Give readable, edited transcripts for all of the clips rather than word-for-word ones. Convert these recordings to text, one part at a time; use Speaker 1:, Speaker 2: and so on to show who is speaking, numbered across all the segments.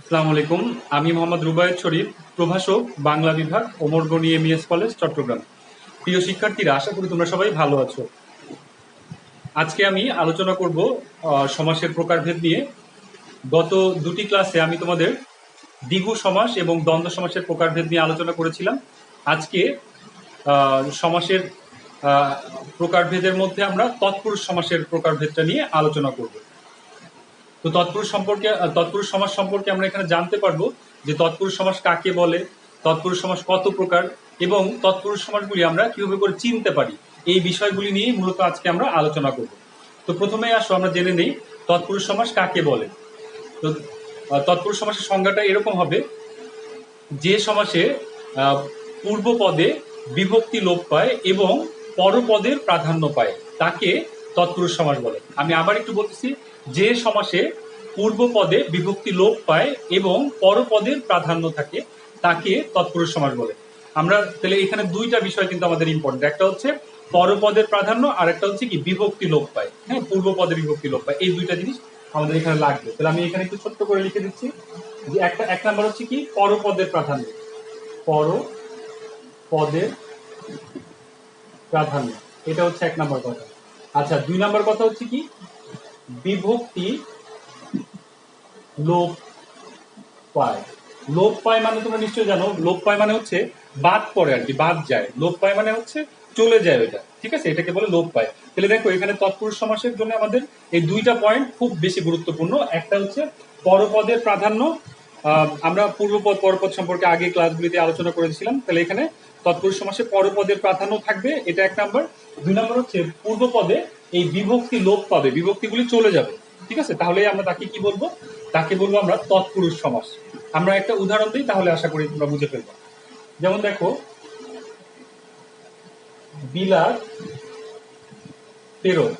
Speaker 1: আসসালামু আলাইকুম। আমি মোহাম্মদ রুবায়েত শরীফ, প্রভাষক, বাংলা বিভাগ, ওমরগনি এমইএস কলেজ, চট্টগ্রাম। প্রিয় শিক্ষার্থীরা, আশা করি তোমরা সবাই ভালো আছো। আজকে আমি আলোচনা করব সমাসের প্রকারভেদ নিয়ে। গত দুটি ক্লাসে আমি তোমাদের দ্বিগু সমাস এবং দ্বন্দ্ব সমাসের প্রকারভেদ নিয়ে আলোচনা করেছিলাম। আজকে সমাসের প্রকারভেদের মধ্যে আমরা তৎপুরুষ সমাসের প্রকারভেদটা নিয়ে আলোচনা করব। তো তৎপুরুষ সমাস সম্পর্কে আমরা এখানে জানতে পারবো যে তৎপুরুষ সমাস কাকে বলে, তৎপুরুষ সমাস কত প্রকার এবং তৎপুরুষ সমাসগুলি আমরা কিভাবে করে চিনতে পারি, এই বিষয়গুলি নিয়ে মূলত আজকে আমরা আলোচনা করব। তো প্রথমে আসো আমরা জেনে নেই তৎপুরুষ সমাস কাকে বলে। তো তৎপুরুষ সমাসের সংজ্ঞাটা এরকম হবে, যে সমাসে পূর্ব পদে বিভক্তি লোপ পায় এবং পরপদের প্রাধান্য পায় তাকে তৎপুরুষ সমাস বলে। আমি আবার একটু বলতেছি, যে সমাসে পূর্ব পদে বিভক্তি লোপ পায় এবং পরপদের প্রাধান্য থাকে তাকে তৎপুরুষ সমাস বলে। আমরা তাহলে এখানে দুইটা বিষয় কিন্তু আমাদের ইম্পর্টেন্ট, একটা হচ্ছে পরপদের প্রাধান্য আর একটা হচ্ছে কি বিভক্তি লোপ পায়। হ্যাঁ, পূর্ব পদে বিভক্তি লোপ পায়, এই দুইটা জিনিস আমাদের এখানে লাগবে। তাহলে আমি এখানে একটু ছোট্ট করে লিখে দিচ্ছি যে এক নাম্বার হচ্ছে কি পরপদের প্রাধান্য, পরপদের প্রাধান্য, এটা হচ্ছে এক নাম্বার কথা। আচ্ছা, দুই নাম্বার কথা হচ্ছে কি বিভক্তি লোপ পায়। লোপ পায় মানে তোমরা নিশ্চয়ই জানো, লোপ পায় মানে হচ্ছে বাদ পড়ে আর কি, বাদ যায়। লোপ পায় মানে হচ্ছে চলে যায় ওইটা, ঠিক আছে, এটাকে বলে লোপ পায়। তাহলে দেখো এখানে তৎপুরুষ সমাসের জন্য আমাদের এই দুইটা পয়েন্ট খুব বেশি গুরুত্বপূর্ণ। একটা হচ্ছে পরপদের প্রাধান্য, আমরা পূর্বপদ পরপদ সম্পর্কে আগে ক্লাসগুলিতে আলোচনা করেছিলাম। তাহলে এখানে তৎপুরুষ সমাসে পরপদের প্রাধান্য থাকবে, এটা এক নাম্বার। দুই নাম্বার হচ্ছে পূর্বপদে এই বিভক্তি লোপ পাবে, বিভক্তিগুলি চলে যাবে, ঠিক আছে। তাহলে আমরা তাকে কি বলবো, তাকে বলবো আমরা তৎপুরুষ সমাস। আমরা একটা উদাহরণ দিই, তাহলে আশা করি তোমরা বুঝে ফেলবো। যেমন দেখো, বিলাত ফেরত।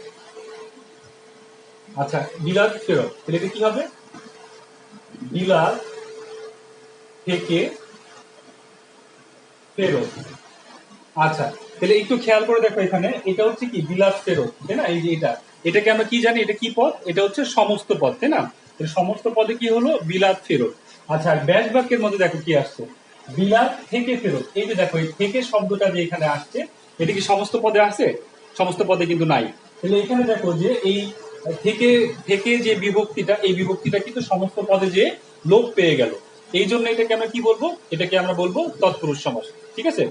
Speaker 1: আচ্ছা, বিলাত ফেরত, তাহলে এটা কি হবে, বিলাত থেকে ফেরত। আচ্ছা, তাহলে একটু খেয়াল করে দেখো, এখানে এটা হচ্ছে কি বিলাত ফেরত, তাই না। এই যে এটাকে আমরা কি জানি, এটা কি পদ, এটা হচ্ছে সমস্ত পদ, তাই না। সমস্ত পদে কি হলো, বিলাত ফেরত। আচ্ছা, আর ব্যাস বাক্যের মধ্যে দেখো কি আসছে, বিলাত থেকে ফেরত। এই যে দেখো, এই থেকে শব্দটা যে এখানে আসছে, এটা কি সমস্ত পদে আছে? সমস্ত পদে কিন্তু নাই। তাহলে এখানে দেখো যে এই থেকে থেকে যে বিভক্তিটা, এই বিভক্তিটা কিন্তু সমস্ত পদে যে লোপ পেয়ে গেল। এই জন্য এটাকে আমরা কি বলবো, এটাকে আমরা বলবো তৎপুরুষ সমাস, ঠিক আছে।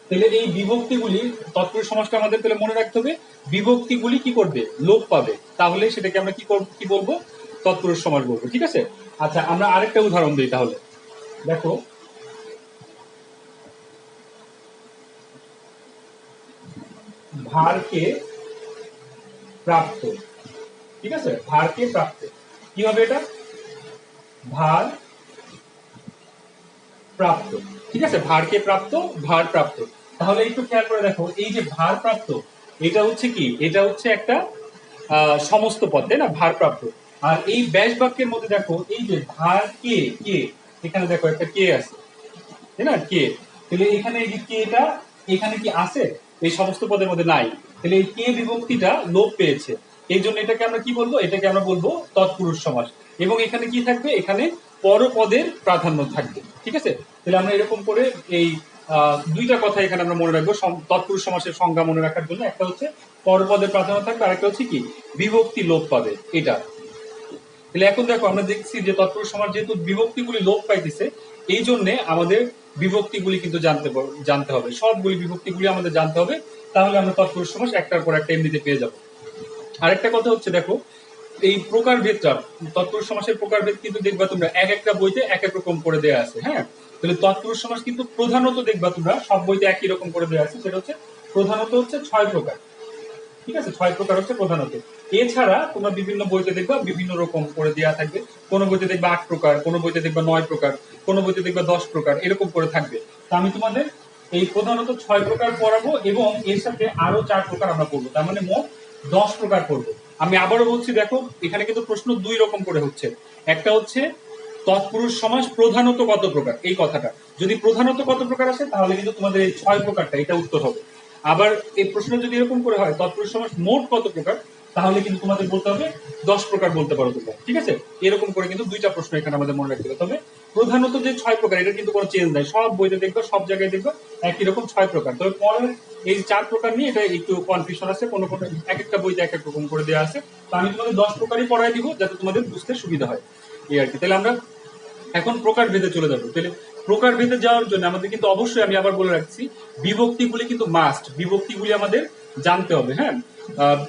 Speaker 1: তাহলে এই বিভক্তিগুলি, তৎপুরুষ সমাসটা আমাদের তাহলে মনে রাখতে হবে, বিভক্তিগুলি কি করবে, লোপ পাবে, তাহলে সেটাকে আমরা কি বলবো, তৎপুরুষ সমাস বলবো, ঠিক আছে। আচ্ছা, আমরা আরেকটা উদাহরণ দিই তাহলে। দেখো, ভারকে প্রাপ্ত, ঠিক আছে, ভারকে প্রাপ্ত, কি হবে এটা, ভার প্রাপ্ত, ঠিক আছে, ভারকে প্রাপ্ত, ভার প্রাপ্ত। তাহলে একটু খেয়াল করে দেখো, এই যে ভার প্রাপ্ত, এটা হচ্ছে কি, এটা হচ্ছে একটা সমস্ত পদ, তাই না, ভারপ্রাপ্ত। আর এই ব্যাস বাক্যের মধ্যে দেখো, এই যে ভার কে কে, এখানে দেখো একটা কে আছে, তাই না, কে। তাহলে এখানে এই যে কেটা এখানে কি আছে, এই সমস্ত পদের মধ্যে নাই। তাহলে এই কে বিভক্তিটা লোপ পেয়েছে, এই জন্য এটাকে আমরা কি বলবো, এটাকে আমরা বলবো তৎপুরুষ সমাস। এবং এখানে কি থাকবে, এখানে পরপদের প্রাধান্য থাকবে, ঠিক আছে। তাহলে আমরা এরকম করে এই দুইটা কথা এখানে আমরা মনে রাখবো তৎপুরুষ সমাসের সংজ্ঞা মনে রাখার জন্য। একটা হচ্ছে পরপদের প্রাধান্য থাকবে, আরেকটা হচ্ছে কি বিভক্তি লোপ পাবে, এটা। তাহলে এখন দেখো, আমরা দেখছি যে তৎপুরুষ সমাস যেহেতু বিভক্তিগুলি লোপ পাইতেছে, এই জন্য আমাদের বিভক্তিগুলি কিন্তু জানতে হবে, সবগুলি বিভক্তিগুলি আমাদের জানতে হবে, তাহলে আমরা তৎপুরুষ সমাস একটার পর একটা এমনিতে পেয়ে যাব। আরেকটা কথা হচ্ছে, দেখো এই প্রকারভেদটা, তৎপুরুষ সমাসের প্রকারভেদ কিন্তু দেখবা তোমরা এক একটা বইতে এক এক রকম করে দেয়া আছে। হ্যাঁ, তাহলে তৎপুরুষ সমাস কিন্তু প্রধানত দেখবা তোমরা সব বইতে একই রকম করে দেয়া আছে, সেটা হচ্ছে প্রধানত হচ্ছে 6 প্রকার, ঠিক আছে, 6 প্রকার হচ্ছে প্রধানত। এছাড়া তোমরা বিভিন্ন বইতে দেখবা বিভিন্ন রকম করে দেওয়া থাকবে, কোনো বইতে দেখবা 8 প্রকার, কোনো বইতে দেখবা 9 প্রকার, কোনো বইতে দেখবা 10 প্রকার, এরকম করে থাকবে। তো আমি তোমাদের এই প্রধানত 6 প্রকার পড়াবো এবং এর সাথে আরো 4 প্রকার আমরা পড়বো, তার মানে মোট 10 প্রকার পড়বো। আমি আবারও বলছি, দেখো এখানে কিন্তু প্রশ্ন দুই রকম করে হচ্ছে। একটা হচ্ছে তৎপুরুষ সমাস প্রধানত কত প্রকার, এই কথাটা যদি প্রধানত কত প্রকার আসে, তাহলে কিন্তু তোমাদের এই 6 প্রকারটা এটা উত্তর হবে। আবার এই প্রশ্ন যদি এরকম করে হয় তৎপুরুষ সমাস মোট কত প্রকার, তাহলে কিন্তু তোমাদের বলতে হবে 10 প্রকার বলতে পারো তোমরা, ঠিক আছে? এরকম করে কিন্তু 2টা প্রশ্ন এখানে আমাদের মনে রাখতে হবে। তবে প্রধানত যে 6 প্রকার, এটা কিন্তু কোনো চেঞ্জ নাই, সব বইতে দেখবে, সব জায়গায় দেখবে একই রকম 6 প্রকার। তবে পরের এই 4 প্রকার নিয়ে এটা একটু কনফিউশন আছে, কোনো কোনো এক একটা বইতে এক এক রকম করে দেওয়া আছে। তো আমি তোমাদের 10 প্রকারই পড়াই দিব যাতে তোমাদের বুঝতে সুবিধা হয়, এই আর কি। তাহলে আমরা এখন প্রকার ভেদে চলে যাবো। তাহলে প্রকার ভেদে যাওয়ার জন্য আমাদের কিন্তু অবশ্যই, আমি আবার বলে রাখছি, বিভক্তিগুলি কিন্তু মাস্ট, বিভক্তিগুলি আমাদের জানতে হবে। হ্যাঁ,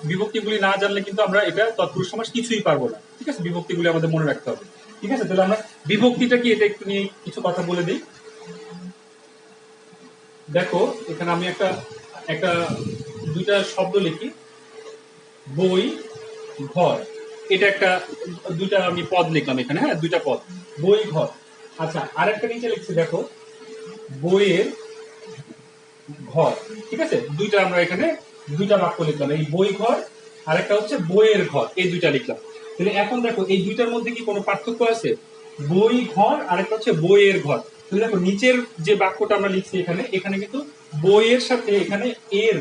Speaker 1: বিভক্তিগুলি না জানলে কিন্তু আমরা এটা তৎপুরুষ সমাস কিছুই পারবো না, ঠিক আছে? বিভক্তিগুলি আমাদের মনে রাখতে হবে, ঠিক আছে? তাহলে আমরা বিভক্তিটা কি এটা একটু নিয়ে কিছু কথা বলে দিই। দেখো এখানে আমি একটা একটা 2টা শব্দ লিখি, বই, ঘর। এটা একটা 2টা আমি পদ লিখলাম এখানে, হ্যাঁ, 2টা পদ, বই, ঘর। আচ্ছা, আরেকটা নিচে লিখছি দেখো, বইয়ের ঘর, ঠিক আছে? 2টা আমরা এখানে 2টা বাক্য লিখলাম, এই বই ঘর, আর একটা হচ্ছে বইয়ের ঘর, এই 2টা লিখলাম। তাহলে এখন দেখো এই 2টার মধ্যে কি কোনো পার্থক্য আছে? বই ঘর আর একটা হচ্ছে বইয়ের ঘর। তাহলে দেখো নিচের যে বাক্যটা আমরা লিখছি এখানে, এখানে কিন্তু বইয়ের সাথে এখানে এর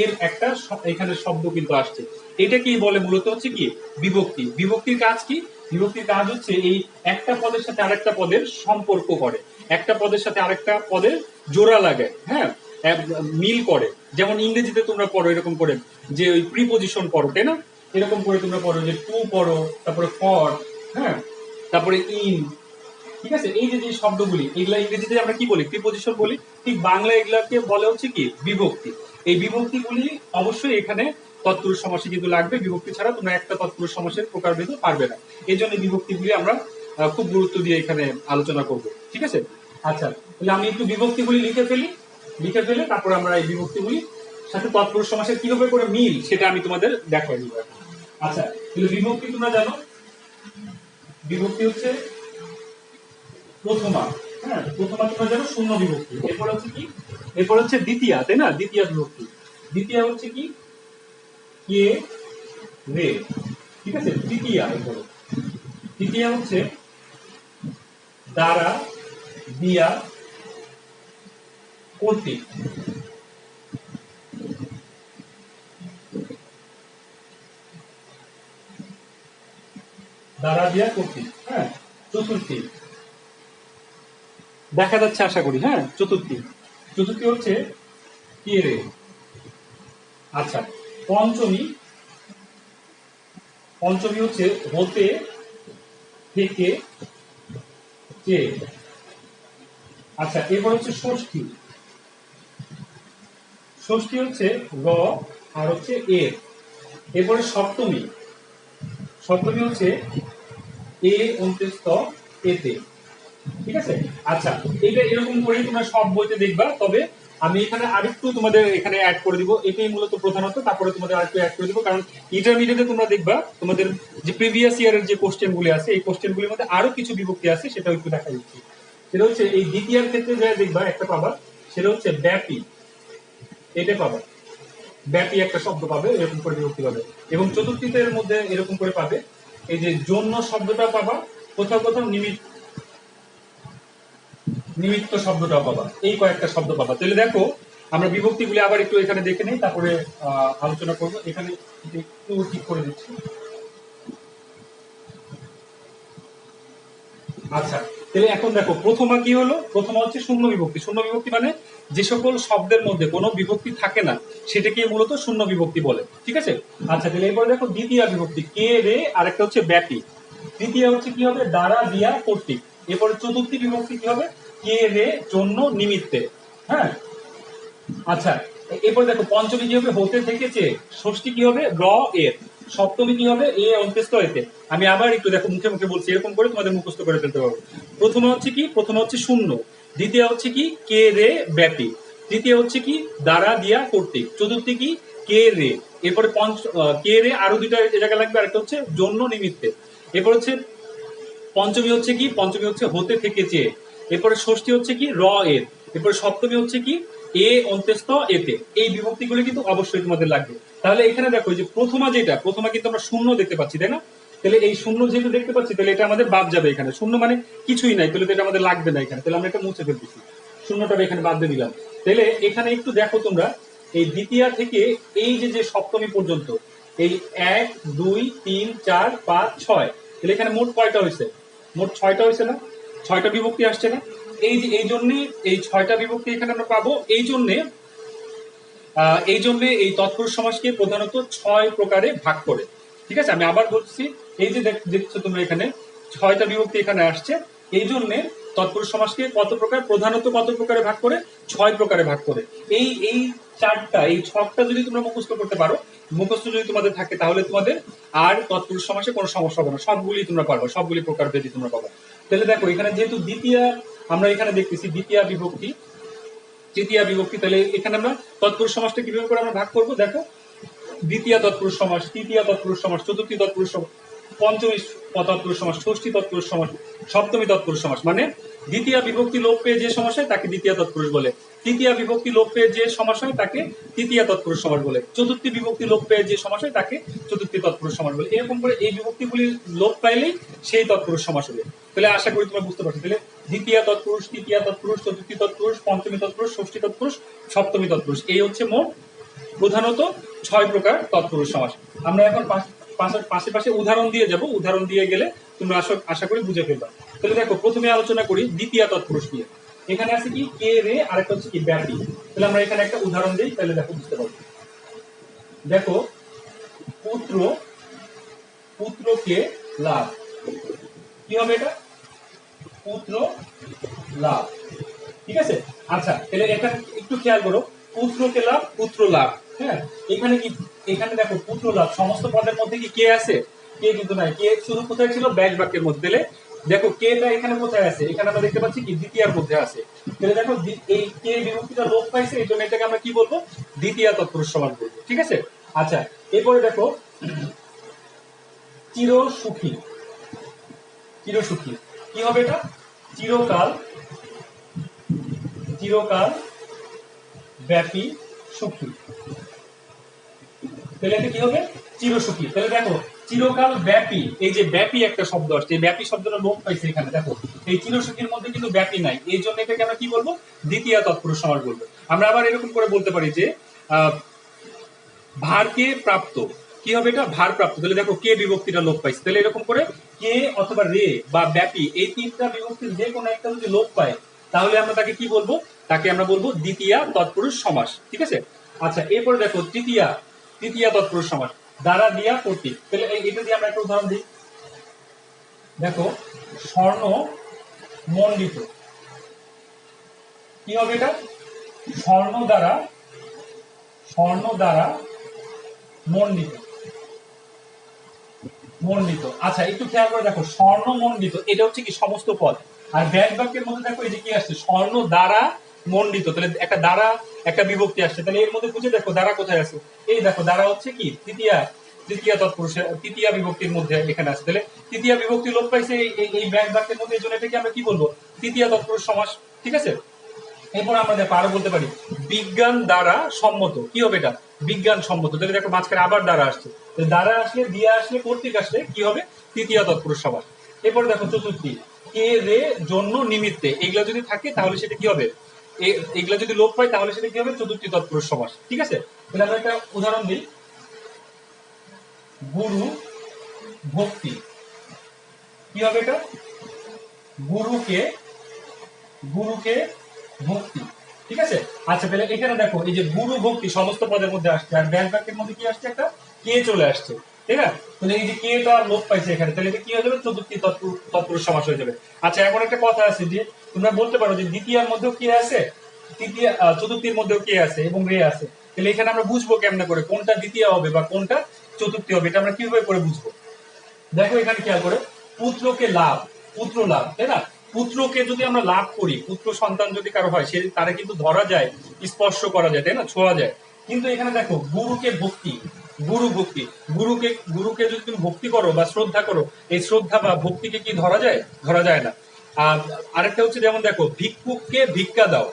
Speaker 1: এর একটা এখানে শব্দ কিন্তু আসছে। এটা কি বলে? মূলত হচ্ছে কি বিভক্তি। বিভক্তির কাজ কি? বিভক্তির কাজ হচ্ছে এই একটা পদের সাথে আরেকটা পদের সম্পর্ক করে, একটা পদের সাথে আরেকটা পদের জোড়া লাগে, হ্যাঁ, মিল করে। যেমন ইংরেজিতে তোমরা পড়ো এরকম করে যে ওই প্রিপোজিশন পড়ো, তাই না? এরকম করে তোমরা পড়ো যে টু পড়ো, তারপরে ফর, হ্যাঁ, তারপরে ইন, ঠিক আছে? এই যে যে শব্দগুলি, এগুলা ইংরেজিতে আমরা কি বলি? প্রিপোজিশন বলি। ঠিক বাংলা এগুলাকে বলে হচ্ছে কি বিভক্তি। এই বিভক্তিগুলি অবশ্যই এখানে তৎপুরুষ সমাসে কিন্তু লাগবে, বিভক্তি ছাড়া তোমরা একটা তৎপুরুষ সমাসের প্রকারভেদ পারবে না। এই জন্য বিভক্তিগুলি আমরা খুব গুরুত্ব দিয়ে এখানে আলোচনা করব, ঠিক আছে? আচ্ছা, তাহলে আমি একটু বিভক্তিগুলি লিখে ফেলে তারপরে আমরা এই বিভক্তিগুলি সাথে তৎপুরুষ সমাসের কিভাবে করে মিল সেটা আমি তোমাদের দেখাই দিব। আচ্ছা, তাহলে বিভক্তি তোমরা জানো, বিভক্তি হচ্ছে প্রথমা, হ্যাঁ, প্রথমা তোমরা জানো শূন্য বিভক্তি। এরপর হচ্ছে কি? এরপর হচ্ছে দ্বিতীয়া, তাই না? দ্বিতীয়া বিভক্তি। দ্বিতীয়া হচ্ছে কি? কে, রে, ঠিক আছে? তৃতীয়া, এরপর তৃতীয়া হচ্ছে দ্বারা, দিয়া, কর্তৃক। দ্বারা, দিয়া, কর্তৃক, হ্যাঁ। চতুর্থী, দেখা যাচ্ছে আশা করি, হ্যাঁ। চতুর্থী, চতুর্থী হচ্ছে কে, রে। আচ্ছা, পঞ্চমী, পঞ্চমী হচ্ছে হতে, থেকে, কে। আচ্ছা, এরপর হচ্ছে ষষ্ঠী, ষষ্ঠী হচ্ছে র আর হচ্ছে এর। এরপরে সপ্তমী, সপ্তমী হচ্ছে এ অন্ত্যস্ত এতে, ঠিক আছে? আচ্ছা, এটা এরকম করেই তোমরা সব বইতে দেখবা। তবে আমি এখানে আরেকটু তোমাদের এখানে অ্যাড করে দিব, এটাই মূলত প্রধানত, তারপরে তোমাদের আরেকটু অ্যাড করে দিব, কারণ ইন্টারমিডিয়েটে তোমরা দেখবা তোমাদের যে প্রিভিয়াস ইয়ারের যে কোশ্চেনগুলি আছে, এই কোশ্চেনগুলির মধ্যে আরো কিছু বিভক্তি আছে, সেটাও একটু দেখা দিচ্ছি। সেটা হচ্ছে এই দ্বিতীয়ার ক্ষেত্রে যা দেখবা একটা পাবা, সেটা হচ্ছে ব্যাপী, এটা পাবা, ব্যাপী একটা শব্দ পাবে, এরকম করে বিভক্তি পাবে। এবং চতুর্থীতের মধ্যে এরকম করে পাবে, এই যে জন্য শব্দটা পাবা, কোথাও কোথাও নিমিত্ত শব্দটাও পাবা, এই কয়েকটা শব্দ পাবা। তাহলে দেখো আমরা বিভক্তিগুলি আবার একটু এখানে দেখে নেই, তারপরে আলোচনা করবো। এখানে একটু ঠিক করে দিচ্ছি। আচ্ছা, তাহলে এখন দেখো প্রথমা কি হলো? প্রথমা হচ্ছে শূন্য বিভক্তি। শূন্য বিভক্তি মানে যে সকল শব্দের মধ্যে কোনো বিভক্তি থাকে না, সেটাকে মূলত শূন্য বিভক্তি বলে, ঠিক আছে? আচ্ছা, তাহলে এরপরে দেখো দ্বিতীয় বিভক্তি, কে, রে, আর একটা হচ্ছে ব্যাপী। তৃতীয় হচ্ছে কি হবে? দ্বারা, দিয়া, কর্তৃক। এরপরে চতুর্থী বিভক্তি কি হবে? কে, রে, জন্য, নিমিত্তে, হ্যাঁ। আচ্ছা, এরপর দেখো পঞ্চমী কি হবে? হতে, থেকে, চেয়ে। ষষ্ঠী কি হবে? র, এর। সপ্তমী কি হবে? এ অন্ত্যস্ত এতে। আমি আবার একটু দেখো মুখে মুখে বলছি, এরকম করে তোমাদের মুখস্থ করে ফেলতে পারবো। প্রথমে হচ্ছে কি? প্রথমে হচ্ছে শূন্য। দ্বিতীয় হচ্ছে কি? কে, রে, ব্যাপী। তৃতীয় হচ্ছে কি? দ্বারা, দিয়া, কর্তৃক। চতুর্থী কি? কে, রে। এরপরে কে, রে, আরো 2টা জায়গা লাগবে, আরেকটা হচ্ছে জন্য, নিমিত্তে। এরপর হচ্ছে পঞ্চমী হচ্ছে কি? পঞ্চমী হচ্ছে হতে, থেকে, চেয়ে। এরপরে ষষ্ঠী হচ্ছে কি? র, এর। এরপরে সপ্তমী হচ্ছে কি? এ অন্ত্যস্ত এতে। এই বিভক্তিগুলো কিন্তু অবশ্যই তোমাদের লাগবে। তাহলে এখানে দেখো যে প্রথমা, যেটা প্রথমা কিন্তু আমরা শূন্য দেখতে পাচ্ছি, তাই না? তাহলে এই শূন্য যেহেতু দেখতে পাচ্ছি, তাহলে এটা আমাদের বাদ যাবে। এখানে শূন্য মানে কিছুই নাই, তাহলে এটা আমাদের লাগবে না এখানে, তাহলে আমরা এটা মুছে ফেলতেছি, শূন্যটা এখানে বাদ দিয়ে দিলাম। তাহলে এখানে একটু দেখো তোমরা, এই দ্বিতীয়া থেকে এই যে যে সপ্তমী পর্যন্ত, এই 1 2 3 4 5 6, তাহলে এখানে মোট কয়টা হয়েছে? মোট 6টা হয়েছে না? 6টা বিভক্তি আসছে না? এই জন্যে এই 6টা বিভক্তি এখানে আমরা পাবো। এই জন্যে এই তৎপুরুষ সমাসকে প্রধানত 6 প্রকারে ভাগ করে। ঠিক আছে, আমি আবার বলছি, এই যে দেখছো তোমরা এখানে 6টা বিভক্তি এখানে আসছে, এই জন্যে তৎপুরুষ সমাসকে কত প্রকার, প্রধানত কত প্রকারে ভাগ করে? 6 প্রকারে ভাগ করে। এই চারটা, এই ছকটা যদি তোমরা মুখস্থ করতে পারো, মুখস্থ যদি তোমাদের থাকে, তাহলে তোমাদের আর তৎপুরুষ সমাসে কোনো সমস্যা হবে না, সবগুলি তোমরা পারবে, সবগুলি প্রকার ভেদে তোমরা পাবে। তাহলে দেখো এখানে যেহেতু দ্বিতীয়, আমরা এখানে দেখতেছি দ্বিতীয় বিভক্তি, তৃতীয় বিভক্তি, তাহলে এখানে আমরা তৎপুরুষ সমাসটা কিভাবে করে আমরা ভাগ করব? দেখো, দ্বিতীয় তৎপুরুষ সমাস, তৃতীয় তৎপুরুষ সমাস, চতুর্থী তৎপুরুষ সমাস, পঞ্চমী তৎপুরুষ সমাস, ষষ্ঠী তৎপুরুষ সমাস, সপ্তমী তৎপুরুষ সমাস। মানে দ্বিতীয় বিভক্তি লোপ পেয়ে যে সমাস হয় তাকে দ্বিতীয় তৎপুরুষ বলে, তৃতীয় বিভক্তি লোপ পেয়ে যে সমাস হয় তাকে তৃতীয় তৎপুরুষ সমাস বলে, চতুর্থী বিভক্তি লোপ পেয়ে যে সমাস হয় তাকে চতুর্থী তৎপুরুষ সমাস বলে। এরকম করে এই বিভক্তিগুলি লোপ পাইলেই সেই তৎপুরুষ সমাস হবে। তাহলে আশা করি তোমরা বুঝতে পারছো। তাহলে দ্বিতীয় তৎপুরুষ, তৃতীয় তৎপুরুষ, চতুর্থী তৎপুরুষ, পঞ্চমী তৎপুরুষ, ষষ্ঠী তৎপুরুষ, সপ্তমী তৎপুরুষ, এই হচ্ছে মোট প্রধানত 6 প্রকার তৎপুরুষ সমাস। আমরা এখন পাশে উদাহরণ দিয়ে যাব, উদাহরণ দিয়ে গেলে তোমরা আশা করি বুঝে ফেলবা। তাহলে দেখো, প্রথমে আলোচনা করি দ্বিতীয় তৎপুরুষ নিয়ে। এখানে আছে কি কে রে, আরেকটা হচ্ছে কি ব্যাপী। তাহলে আমরা এখানে একটা উদাহরণ দিই, তাহলে দেখো বুঝতে পারবে। দেখো, পুত্রকে লাভ, কি হবে এটা? পুত্র লাভ। ঠিক আছে, আচ্ছা, তাহলে এটা একটু খেয়াল করো, পুত্রকে লাভ, পুত্র লাভ। হ্যাঁ, এখানে কি, এখানে দেখো পুত্র লাভ সমস্ত পদের মধ্যে কি কে আছে? কে কিন্তু নাই। কে শুরু কোথায় ছিল? ব্যাস বাক্যের মধ্যে। তাহলে দেখো কেটা এখানে কোথায় আছে? এখানে আমরা দেখতে পাচ্ছি কি দ্বিতীয়ার মধ্যে আছে। তাহলে দেখো এই কে বিভক্তিটা লোপ পাইছে, এই জন্য এটাকে আমরা কি বলবো? দ্বিতীয় তৎপুরুষ সমাস বলবো। ঠিক আছে, আচ্ছা, এরপরে দেখো চিরসুখী। চিরসুখী কি হবে এটা? চিরকাল ব্যাপী সুখী। তাহলে এটা কি হবে? চিরসুখী। তাহলে দেখো, চিরকাল ব্যাপী, এই যে ব্যাপী একটা শব্দ আসছে, এই ব্যাপী শব্দটা লোপ পাইছে এখানে। দেখো, এই চিরসুখীর মধ্যে কিন্তু ব্যাপী নাই, এই জন্য এটাকে আমরা কি বলবো? দ্বিতীয় তৎপুরুষ সমাস বলবো। আমরা আবার এরকম করে বলতে পারি যে ভারকে প্রাপ্ত, কি হবে এটা? ভার প্রাপ্ত। তাহলে দেখো কে বিভক্তিটা লোপ পাইছে, তাহলে এরকম করে কে অথবা রে বা ব্যাপী, এই তিনটা বিভক্তির যে কোনো একটা যদি লোপ পায়, তাহলে আমরা তাকে কি বলবো? তাকে আমরা বলবো দ্বিতীয় তৎপুরুষ সমাস। ঠিক আছে, আচ্ছা, এরপরে দেখো তৃতীয় তৎপুরুষ সমাস, দ্বারা দিয়া প্রতীক। তাহলে এটা দিয়ে আমরা একটা উদাহরণ দিই। দেখো, স্বর্ণ মণ্ডিত, কি হবে এটা? স্বর্ণ দ্বারা মণ্ডিত। আচ্ছা, একটু খেয়াল করে দেখো, স্বর্ণ মণ্ডিত এটা হচ্ছে কি সমস্ত পদ, আর ব্যাস বাক্যের মধ্যে দেখো এই যে কি আসছে? স্বর্ণ দ্বারা মণ্ডিত। তাহলে একটা দ্বারা একটা বিভক্তি আসছে, তাহলে এর মধ্যে খুঁজে দেখো দ্বারা কোথায় আছে? এই দেখো, দ্বারা হচ্ছে কি তৃতীয় তৎপুরুষের তৃতীয় বিভক্তির মধ্যে এখানে আছে। তাহলে তৃতীয় বিভক্তি লোপ পাইছে এই ব্যাস বাক্যের মধ্যে, এই জন্য এটাকে আমরা কি বলবো? তৃতীয় তৎপুরুষ সমাস। ঠিক আছে, এরপর আমরা দেখো আরো বলতে পারি বিজ্ঞান দ্বারা সম্মত, কি হবে এটা? বিজ্ঞান সম্মত। তাহলে দেখো মাঝখানে আবার দ্বারা আসছে, দ্বারা আসলে, দিয়ে আসলে, কর্তৃক আসলে কি হবে? তৃতীয় তৎপুরুষ সমাস। এরপর দেখো চতুর্থী, কে রে জন্য নিমিত্তে, এগুলা যদি থাকে তাহলে সেটা কি হবে? এগুলা যদি লোপ পায় তাহলে সেটা কি হবে? চতুর্থী তৎপুরুষ সমাস। ঠিক আছে, তাহলে আমরা একটা উদাহরণ দিই। গুরু ভক্তি, কি হবে এটা? গুরুকে ভক্তি। ঠিক আছে, আচ্ছা, তাহলে এখানে দেখো এই যে গুরু ভক্তি সমস্ত পদের মধ্যে আসছে, আর ব্যাস বাক্যের মধ্যে কি আসছে? একটা কে চলে আসছে। ঠিক আছে, তাহলে এই যে কেটা লোপ পাইছে এখানে, তাহলে এটা কি হয়ে যাবে? চতুর্থী তৎপুরুষ সমাস হয়ে যাবে। আচ্ছা, এখন একটা কথা আছে যে তোমরা বলতে পারো যে দ্বিতীয়ার মধ্যেও কে আছে, চতুর্থীর মধ্যেও কে আছে এবং রে আছে। তাহলে এখানে আমরা বুঝবো কেমনে করে কোনটা দ্বিতীয় হবে বা কোনটা চতুর্থী হবে? এটা আমরা কিভাবে করে বুঝবো? দেখো এখানে খেয়াল করে, পুত্র লাভ, তাই না? পুত্রকে যদি আমরা লাভ করি, পুত্র সন্তান যদি কারো হয়, সে তারা কিন্তু ধরা যায়, স্পর্শ করা যায়, তাই না? ছোঁয়া যায়। কিন্তু এখানে দেখো গুরুকে ভক্তি, গুরুকে যদি তুমি ভক্তি করো বা শ্রদ্ধা করো, এই শ্রদ্ধা বা ভক্তিকে কি ধরা যায়? ধরা যায় না। আর আরেকটা হচ্ছে যেমন দেখো, ভিক্ষুককে ভিক্ষা দাও,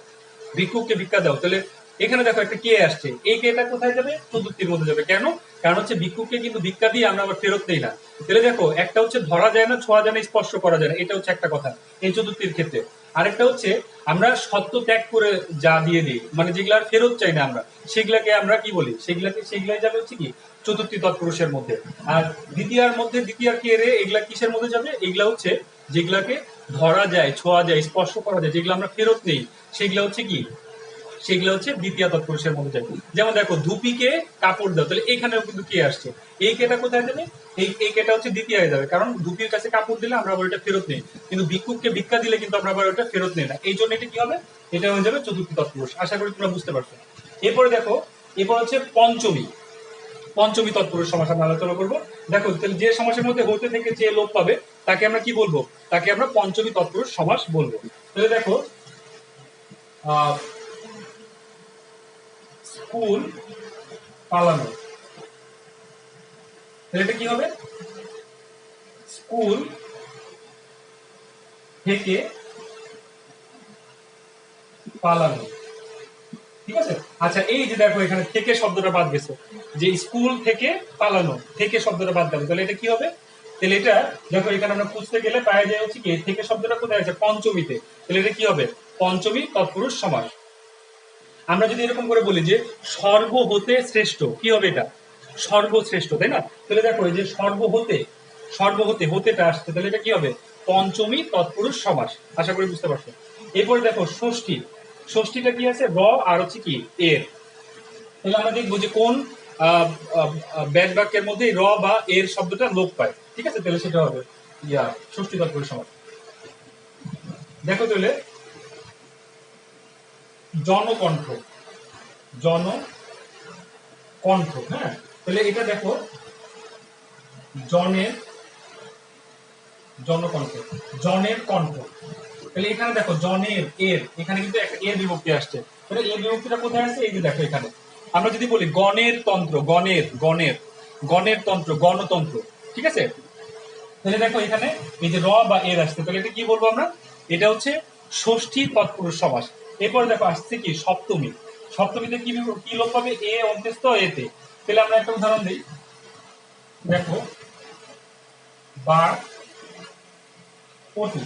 Speaker 1: তাহলে এখানে দেখো একটা কে আসছে, এই কেটা কোথায় যাবে? চতুর্থীর মধ্যে যাবে। কেন? কারণ হচ্ছে ভিক্ষুককে কিন্তু ভিক্ষা দিয়ে আমরা আবার ফেরত দেই না। তাহলে দেখো, একটা হচ্ছে ধরা যায় না, ছোঁয়া যায় না, স্পর্শ করা যায় না, এটা হচ্ছে একটা কথা এই চতুর্থীর ক্ষেত্রে। আরেকটা হচ্ছে আমরা সত্য ত্যাগ করে যা দিয়ে দিই, মানে যেগুলো আর ফেরত চাই না আমরা, সেগুলাকে আমরা কি বলি, সেগুলাই যাবে হচ্ছে কি চতুর্থী তৎপুরুষের মধ্যে। আর দ্বিতীয়ার মধ্যে, দ্বিতীয়ার কে রে, এগুলা কিসের মধ্যে যাবে, এগুলা হচ্ছে যেগুলাকে ধরা যায়, ছোঁয়া যায়, স্পর্শ করা যায়, যেগুলো আমরা ফেরত নেই, সেগুলো হচ্ছে কি, সেগুলো হচ্ছে দ্বিতীয় তৎপুরুষের মধ্যে যায়। যেমন দেখো ধুপিকে কাপড় দাও, তাহলে এখানেও কিন্তু কে আসছে, এই কেটা কোথায় যাবে, এই কেটা হচ্ছে দ্বিতীয় হয়ে যাবে, কারণ ধুপির কাছে কাপড় দিলে আমরা আবার ওটা ফেরত নেই, কিন্তু ভিক্ষুককে ভিক্ষা দিলে কিন্তু আমরা আবার ওটা ফেরত নেই না, এই জন্য এটা কি হবে, এটা হয়ে যাবে চতুর্থী তৎপুরুষ। আশা করি তোমরা বুঝতে পারছো। এরপরে দেখো, এরপর হচ্ছে পঞ্চমী, পঞ্চমী তৎপুরুষ সমাস আমরা আলোচনা করবো। দেখো তাহলে যে সমাসের মধ্যে হতে থেকে যে লোপ পাবে তাকে আমরা কি বলবো, তাকে আমরা পঞ্চমী তৎপুরুষ সমাস বলবো। তাহলে দেখো স্কুল পালানো, তাহলে এটা কি হবে, স্কুল থেকে পালানো, ঠিক আছে। আচ্ছা এই যে দেখো এখানে থেকে শব্দটা বাদ গেছে, যে স্কুল থেকে পালানো, থেকে শব্দটা বাদ গেল, তাহলে এটা কি হবে, তাহলে এটা দেখো এখানে আমরা খুঁজতে গেলে পাওয়া যায় হচ্ছে কি থেকে শব্দটা কোথায় আছে, পঞ্চমীতে, তাহলে এটা কি হবে, পঞ্চমী তৎপুরুষ সমাস। আমরা যদি এরকম করে বলি যে সর্ব হতে শ্রেষ্ঠ, কি হবে এটা, সর্বশ্রেষ্ঠ, তাই না। তাহলে দেখো এই যে সর্ব হতে, সর্ব হতে, হতেটা আসছে, তাহলে এটা কি হবে, পঞ্চমী তৎপুরুষ সমাস। আশা করি বুঝতে পারছো। এরপরে দেখো ষষ্ঠী, ষষ্ঠীটা কি আছে, র আর হচ্ছে কি এর, তাহলে আমরা দেখবো যে কোন ব্যাড বাক্যের মধ্যে র বা এর শব্দটা লোপ পায়, ঠিক আছে, তাহলে সেটা হবে ষষ্ঠী তৎপুরুষ সমাস। দেখো তাহলে জনকণ্ঠ, জনকণ্ঠ, হ্যাঁ, তাহলে এটা দেখো জনের, জনকণ্ঠ, জনের কণ্ঠ, তাহলে এখানে দেখো জনের এর, এখানে কিন্তু একটা এর বিভক্তি আসছে, তাহলে এর বিভক্তিটা কোথায় আছে, এই যে দেখো এখানে আমরা যদি বলি গণের তন্ত্র, গণের, গণের, গণের তন্ত্র, গণতন্ত্র, ঠিক আছে, তাহলে দেখো এখানে এই যে র বা এর আসছে, তাহলে এটা কি বলবো আমরা, এটা হচ্ছে ষষ্ঠী তৎপুরুষ সমাস। এরপর দেখো আসছে কি সপ্তমী, সপ্তমীতে কি কি লোপ পাবে, এ অন্ত্যস্ত এতে, তাহলে আমরা একটা উদাহরণ দিই, দেখো বা পটু,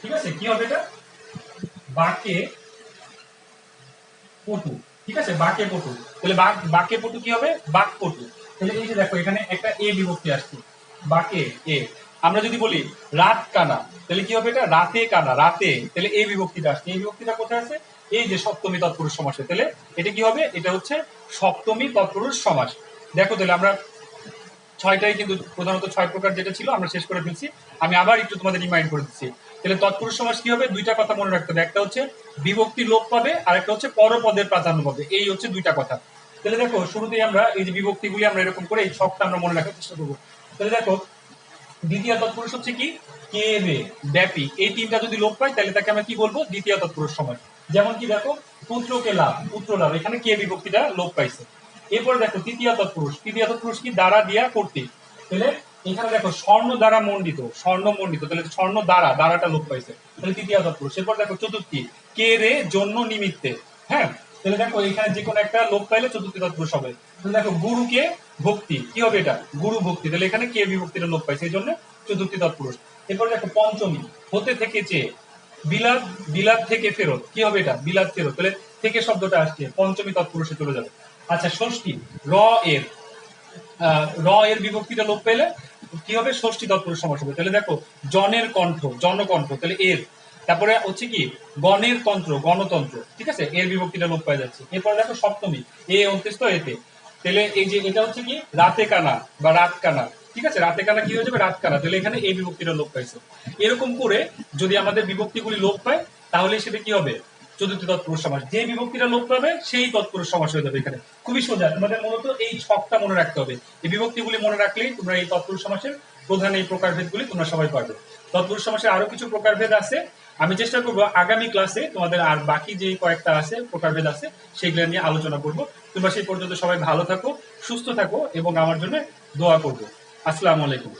Speaker 1: ঠিক আছে, কি হবে এটা, বাকে পটু, ঠিক আছে, বাকে পটু, তাহলে বাকে পটু কি হবে, বাক পটু, তাহলে এই যে দেখো এখানে একটা এ বিভক্তি আসছে, বাকে এ। আমরা যদি বলি রাত কানা, তাহলে কি হবে এটা, রাতে কানা, রাতে, তাহলে এই বিভক্তিটা আসছে, এই বিভক্তিটা কোথায় আছে, এই যে সপ্তমী তৎপুরুষ সমাসে, তাহলে এটা কি হবে, এটা হচ্ছে সপ্তমী তৎপুরুষ সমাস। দেখো তাহলে আমরা ছয়টাই কিন্তু প্রধানত ছয় প্রকার যেটা ছিল আমরা শেষ করে ফেলছি, আমি আবার একটু তোমাদের রিমাইন্ড করে দিচ্ছি। তাহলে তৎপুরুষ সমাস কি হবে, দুইটা কথা মনে রাখতে হবে, একটা হচ্ছে বিভক্তি লোপ পাবে আর একটা হচ্ছে পরপদের প্রাধান্য পাবে, এই হচ্ছে দুইটা কথা। তাহলে দেখো শুরুতেই আমরা এই যে বিভক্তিগুলি আমরা এরকম করে এই ছকটা আমরা মনে রাখার চেষ্টা করবো। তাহলে দেখো দ্বিতীয় তৎপুরুষ হচ্ছে কি, কে রে, ব্যাপী, এই তিনটা যদি লোপ পায় তাহলে তাকে আমরা কি বলবো, দ্বিতীয় তৎপুরুষ সমাস। যেমন কি দেখো পুত্রকে লাভ, পুত্র লাভ, এখানে কে বিভক্তিটা লোপ পাইছে। এরপর দেখো তৃতীয় তৎপুরুষ, তৃতীয় তৎপুরুষ কি, দ্বারা দিয়া করতে, তাহলে এখানে দেখো স্বর্ণ দ্বারা মণ্ডিত, স্বর্ণ মণ্ডিত, তাহলে স্বর্ণ দ্বারা, দ্বারাটা লোপ পাইছে, তাহলে তৃতীয় তৎপুরুষ। এরপর দেখো চতুর্থী, কে রে জন্য নিমিত্তে, হ্যাঁ, তাহলে দেখো এখানে যে কোনো একটা লোপ পাইলে চতুর্থী তৎপুরুষ হবে। তাহলে দেখো গুরুকে ভক্তি, কি হবে এটা, গুরু ভক্তি, তাহলে এখানে কে বিভক্তিটা লোপ পাইছে, এই জন্য চতুর্থী তৎপুরুষ। এরপর দেখো পঞ্চমী, হতে থেকে চেয়ে, বিলাত, বিলাত থেকে ফেরত, কি হবে এটা, বিলাত ফেরত, তাহলে থেকে শব্দটা আসছে, পঞ্চমী তৎপুরুষে চলে যাবে। আচ্ছা ষষ্ঠী, র এর, র এর বিভক্তিটা লোপ পেলে কি হবে, ষষ্ঠী তৎপুরুষ সমাস হবে। তাহলে দেখো জনের কণ্ঠ, জনকণ্ঠ, তাহলে এর, তারপরে হচ্ছে কি গণের তন্ত্র, গণতন্ত্র, ঠিক আছে, এর বিভক্তিটা লোপ পাওয়া যাচ্ছে। এরপরে দেখো সপ্তমী, এ অন্ত্যস্ত এতে, তাহলে এই যে এটা হচ্ছে কি রাতে কানা বা রাত কানা, ঠিক আছে, রাতে কানা কি হয়ে যাবে, রাত কানা, তাহলে এখানে এই বিভক্তিটা লোপ পাইছে। এরকম করে যদি আমাদের বিভক্তিগুলি লোপ পায় তাহলে সেটা কি হবে, চতুর্থী তৎপুরুষ সমাস। যে বিভক্তিটা লোপ পাবে সেই তৎপুরুষ সমাস হয়ে যাবে। এখানে খুবই সোজা, তোমাদের মূলত এই ছকটা মনে রাখতে হবে, এই বিভক্তিগুলি মনে রাখলেই তোমরা এই তৎপুরুষ সমাসের প্রধান এই প্রকারভেদগুলি তোমরা সবাই পারবে। তৎপুরুষ সমাসের আরো কিছু প্রকারভেদ আছে, আমি চেষ্টা করবো আগামী ক্লাসে তোমাদের আর বাকি যে কয়েকটা আছে প্রকারভেদ আছে সেগুলো নিয়ে আলোচনা করব। তোমরা সেই পর্যন্ত সবাই ভালো থাকো, সুস্থ থাকো এবং আমার জন্য দোয়া করবো। আসসালামু আলাইকুম।